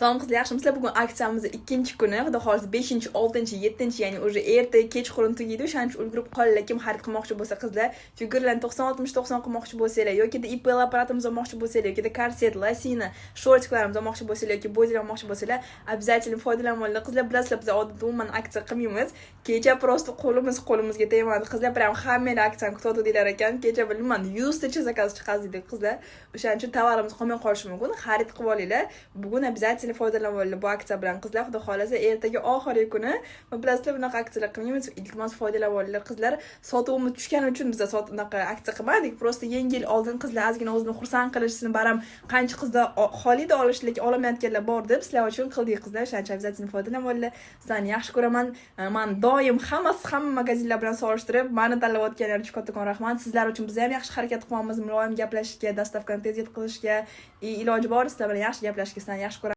Tamam qizlar, yaxshimisizlar? Bugun aksiyamizning ikkinchi kuni, xudo xolisa 5, 6, 7, ya'ni уже erta kechqurun tugaydi. O'shaning uchun ulgurib qolinglar. Kim xarid qilmoqchi bo'lsa qizlar, figurlarni 90-60-90 qilmoqchi bo'lsanglar yoki ipl apparatimiz olmoqchi bo'lsanglar yoki korset, lasina, shortiklarimiz olmoqchi bo'lsanglar yoki bo'ylar olmoqchi bo'lsanglar, обязательно foydalanib olinglar. Qizlar, bilasizlar, biz odatda umuman aksiya qilmaymiz. Kecha просто qo'limizga tegmadi. Qizlar prям hammalar aksiyani kutadilar ekan. Kecha bilmayman 100 ta zakaz chiqadi dedi qizlar. O'shaning uchun tovarimiz qolmay qolishi mumkin. Xarid qilib olinglar. Bugun обязательно foydalanib olinglar bu aksiya bilan qizlar. Xudo xolasa ertaga oxirgi kuni bilasizlar bunaqa aksiyalar qilmaymiz. Iltimos foydalanib olinglar qizlar. Sotuvimiz tushgani uchun biz bunaqa aksiya qilmadik. Просто yengil oldin qizlar ozgina o'zini xursand qilishni baram qancha qizlar xolida olishlik olamayotganlar bor deb sizlar uchun qildik qizlar. O'shaning uchun обязательно foydalanib olinglar. Sizlarni yaxshi ko'raman. Men doim hamma magazinlar bilan solishtirib, meni tanlayotganlar uchun kattakon rahmat. Sizlar uchun biz ham yaxshi harakat qilamiz, muloyim gaplashishga, dastavkani tez yetkazishga, iloji bor sizlar bilan yaxshi gaplashishga, sizlarni yaxshi ko'raman.